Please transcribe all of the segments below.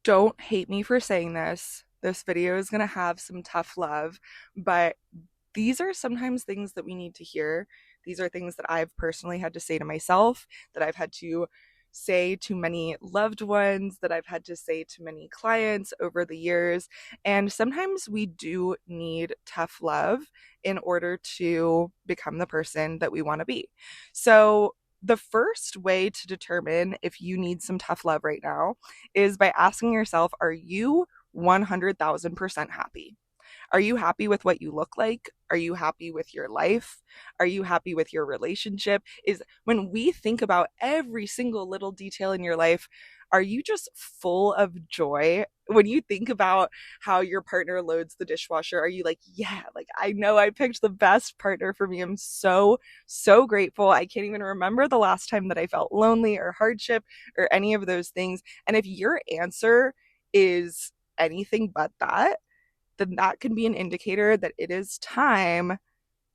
Don't hate me for saying this. This video is going to have some tough love, but these are sometimes things that we need to hear. These are things that I've personally had to say to myself, that I've had to say to many loved ones, that I've had to say to many clients over the years. And sometimes we do need tough love in order to become the person that we want to be. So, the first way to determine if you need some tough love right now is by asking yourself, are you 100,000% happy? Are you happy with what you look like? Are you happy with your life? Are you happy with your relationship? Is when we think about every single little detail in your life, are you just full of joy? When you think about how your partner loads the dishwasher, are you like, yeah, like I know I picked the best partner for me. I'm so grateful. I can't even remember the last time that I felt lonely or hardship or any of those things. And if your answer is anything but that, then that can be an indicator that it is time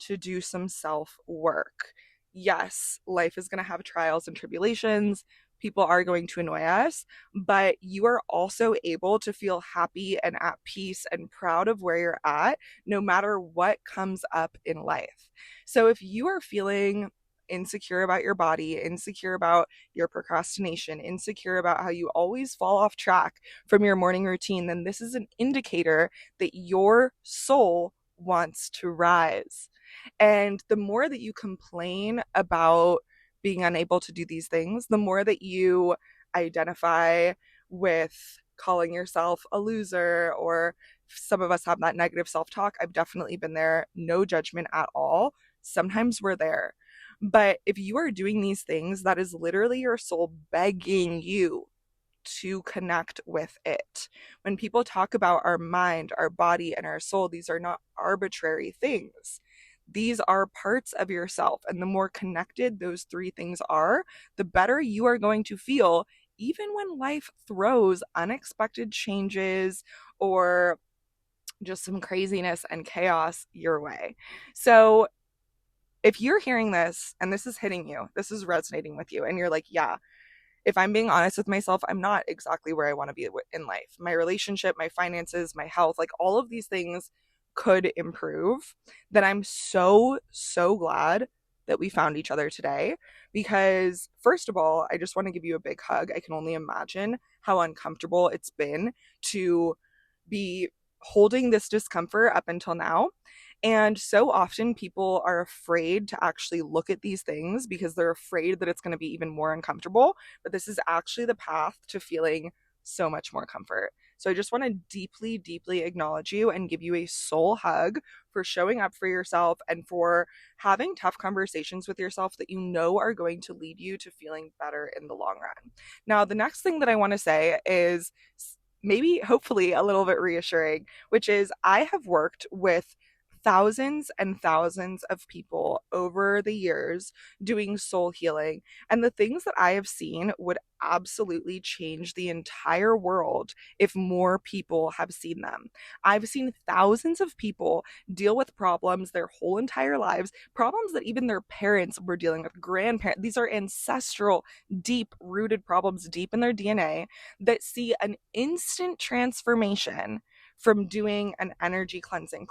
to do some self work. Yes, life is going to have trials and tribulations. People are going to annoy us, but you are also able to feel happy and at peace and proud of where you're at, no matter what comes up in life. So if you are feeling insecure about your body, insecure about your procrastination, insecure about how you always fall off track from your morning routine, then this is an indicator that your soul wants to rise. And the more that you complain about being unable to do these things, the more that you identify with calling yourself a loser, or some of us have that negative self talk. I've definitely been there, no judgment at all. Sometimes we're there. But if you are doing these things, that is literally your soul begging you to connect with it. When people talk about our mind, our body, and our soul, these are not arbitrary things. These are parts of yourself. And the more connected those three things are, the better you are going to feel, even when life throws unexpected changes or just some craziness and chaos your way. So, if you're hearing this and this is hitting you, this is resonating with you, and you're like, yeah, if I'm being honest with myself, I'm not exactly where I want to be in life. My relationship, my finances, my health, like all of these things could improve. Then I'm so glad that we found each other today. Because, first of all, I just want to give you a big hug. I can only imagine how uncomfortable it's been to be holding this discomfort up until now. And so often people are afraid to actually look at these things because they're afraid that it's going to be even more uncomfortable. But this is actually the path to feeling so much more comfort. So I just want to deeply acknowledge you and give you a soul hug for showing up for yourself and for having tough conversations with yourself that you know are going to lead you to feeling better in the long run. Now, the next thing that I want to say is maybe hopefully a little bit reassuring, which is I have worked with thousands and thousands of people over the years doing soul healing. And the things that I have seen would absolutely change the entire world if more people have seen them. I've seen thousands of people deal with problems their whole entire lives, problems that even their parents were dealing with, grandparents. These are ancestral, deep rooted problems deep in their DNA that see an instant transformation from doing an energy cleansing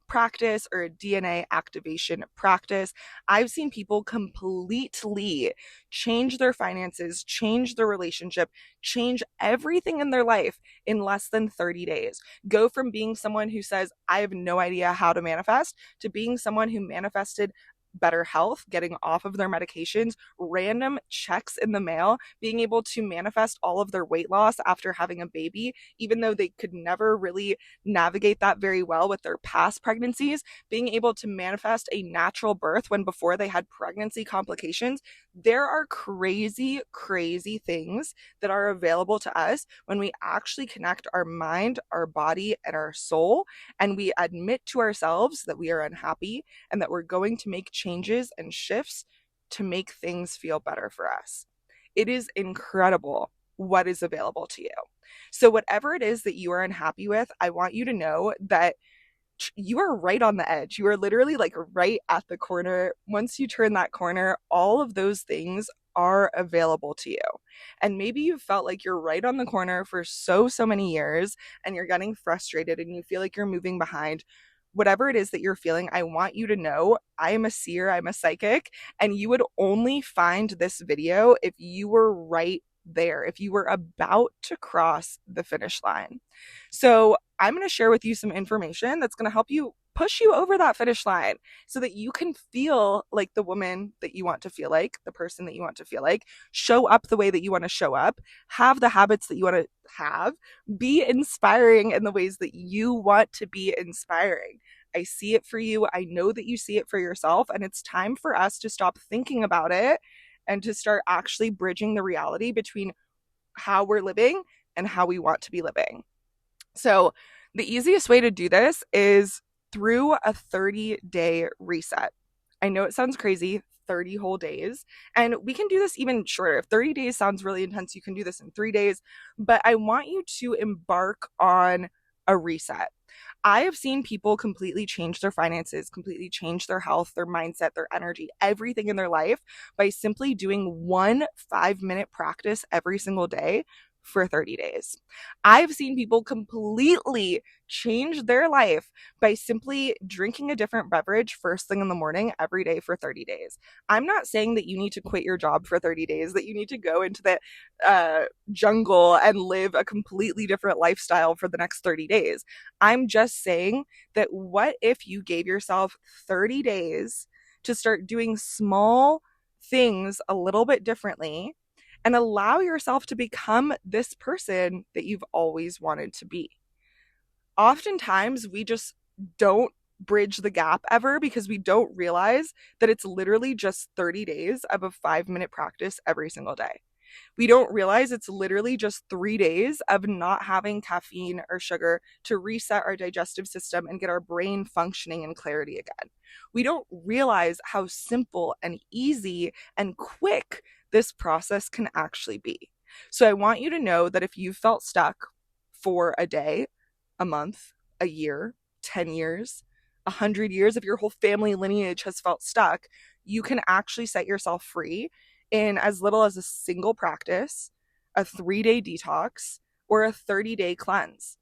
practice or a DNA activation practice. I've seen people completely change their finances, change their relationship, change everything in their life in less than 30 days. Go from being someone who says, I have no idea how to manifest, to being someone who manifested better health, getting off of their medications, random checks in the mail, being able to manifest all of their weight loss after having a baby, even though they could never really navigate that very well with their past pregnancies, being able to manifest a natural birth when before they had pregnancy complications. There are crazy things that are available to us when we actually connect our mind, our body, and our soul, and we admit to ourselves that we are unhappy and that we're going to make changes and shifts to make things feel better for us. It is incredible what is available to you. So, whatever it is that you are unhappy with, I want you to know that you are right on the edge. You are literally like right at the corner. Once you turn that corner, all of those things are available to you. And maybe you felt like you're right on the corner for so many years and you're getting frustrated and you feel like you're moving behind. Whatever it is that you're feeling, I want you to know I am a seer, I'm a psychic, and you would only find this video if you were right there, if you were about to cross the finish line. So I'm going to share with you some information that's going to help you push you over that finish line so that you can feel like the woman that you want to feel like, the person that you want to feel like, show up the way that you want to show up, have the habits that you want to have, be inspiring in the ways that you want to be inspiring. I see it for you. I know that you see it for yourself. And it's time for us to stop thinking about it and to start actually bridging the reality between how we're living and how we want to be living. So the easiest way to do this is through a 30-day reset. I know it sounds crazy, 30 whole days, and we can do this even shorter. If 30 days sounds really intense, you can do this in 3 days, but I want you to embark on a reset. I have seen people completely change their finances, completely change their health, their mindset, their energy, everything in their life by simply doing one 5-minute practice every single day for 30 days. I've seen people completely change their life by simply drinking a different beverage first thing in the morning every day for 30 days. I'm not saying that you need to quit your job for 30 days, that you need to go into the jungle and live a completely different lifestyle for the next 30 days. I'm just saying that what if you gave yourself 30 days to start doing small things a little bit differently and allow yourself to become this person that you've always wanted to be. Oftentimes, we just don't bridge the gap ever because we don't realize that it's literally just 30 days of a 5-minute practice every single day. We don't realize it's literally just 3 days of not having caffeine or sugar to reset our digestive system and get our brain functioning in clarity again. We don't realize how simple and easy and quick this process can actually be. So I want you to know that if you felt stuck for a day, a month, a year, 10 years, 100 years, if your whole family lineage has felt stuck, you can actually set yourself free in as little as a single practice, a 3-day detox, or a 30-day cleanse.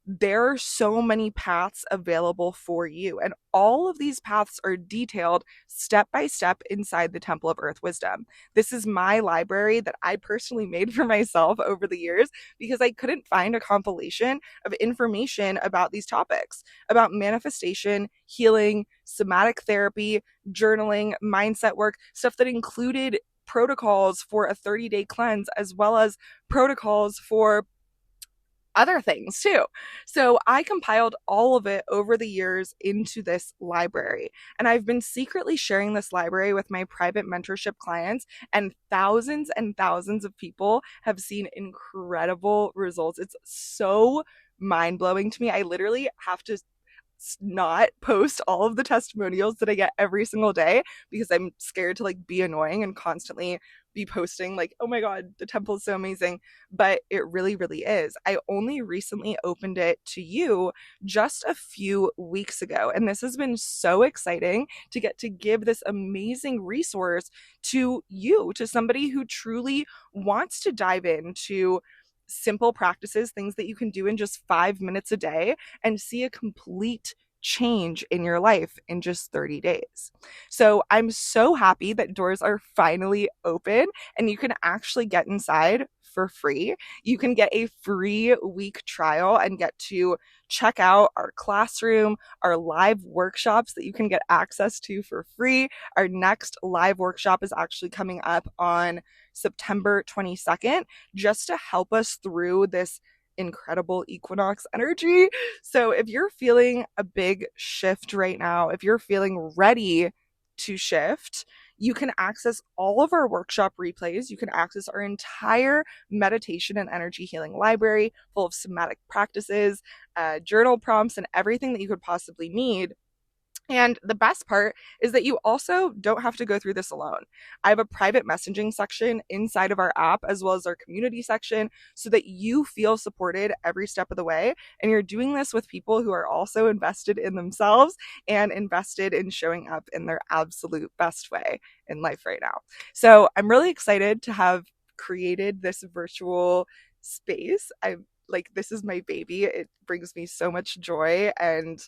There are so many paths available for you, and all of these paths are detailed step by step inside the Temple of Earth Wisdom. This is my library that I personally made for myself over the years because I couldn't find a compilation of information about these topics, about manifestation, healing, somatic therapy, journaling, mindset work, stuff that included protocols for a 30-day cleanse as well as protocols for other things too. So I compiled all of it over the years into this library. And I've been secretly sharing this library with my private mentorship clients, and thousands of people have seen incredible results. It's so mind blowing to me. I literally have to not post all of the testimonials that I get every single day because I'm scared to like be annoying and constantly be posting like, oh my God, the temple is so amazing. But it really is. I only recently opened it to you just a few weeks ago. And this has been so exciting to get to give this amazing resource to you, to somebody who truly wants to dive into simple practices, things that you can do in just 5 minutes a day and see a complete change in your life in just 30 days. So I'm so happy that doors are finally open and you can actually get inside for free. You can get a free week trial and get to check out our classroom, our live workshops that you can get access to for free. Our next live workshop is actually coming up on September 22nd, just to help us through this incredible equinox energy. So if you're feeling a big shift right now, if you're feeling ready to shift, you can access all of our workshop replays. You can access our entire meditation and energy healing library full of somatic practices, journal prompts, and everything that you could possibly need. And the best part is that you also don't have to go through this alone. I have a private messaging section inside of our app as well as our community section so that you feel supported every step of the way. And you're doing this with people who are also invested in themselves and invested in showing up in their absolute best way in life right now. So I'm really excited to have created this virtual space. This is my baby. It brings me so much joy, and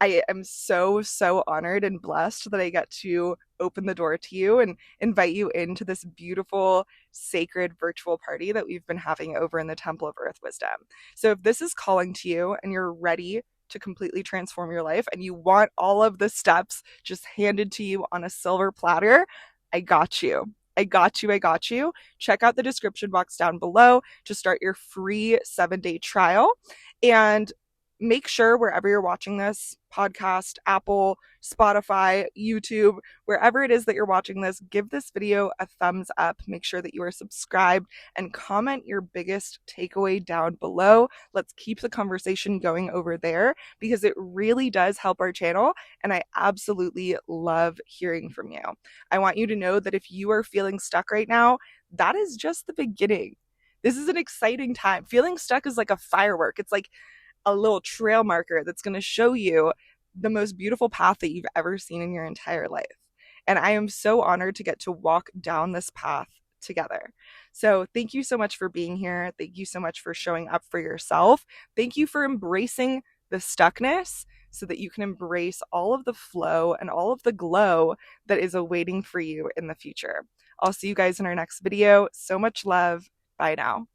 I am so, so honored and blessed that I get to open the door to you and invite you into this beautiful, sacred virtual party that we've been having over in the Temple of Earth Wisdom. So, if this is calling to you and you're ready to completely transform your life and you want all of the steps just handed to you on a silver platter, I got you. I got you. I got you. Check out the description box down below to start your free 7-day trial. And make sure wherever you're watching this podcast, Apple, Spotify, YouTube, wherever it is that you're watching this, give this video a thumbs up. Make sure that you are subscribed and comment your biggest takeaway down below. Let's keep the conversation going over there because it really does help our channel. And I absolutely love hearing from you. I want you to know that if you are feeling stuck right now, that is just the beginning. This is an exciting time. Feeling stuck is like a firework. It's like a little trail marker that's going to show you the most beautiful path that you've ever seen in your entire life. And I am so honored to get to walk down this path together. So thank you so much for being here. Thank you so much for showing up for yourself. Thank you for embracing the stuckness so that you can embrace all of the flow and all of the glow that is awaiting for you in the future. I'll see you guys in our next video. So much love. Bye now.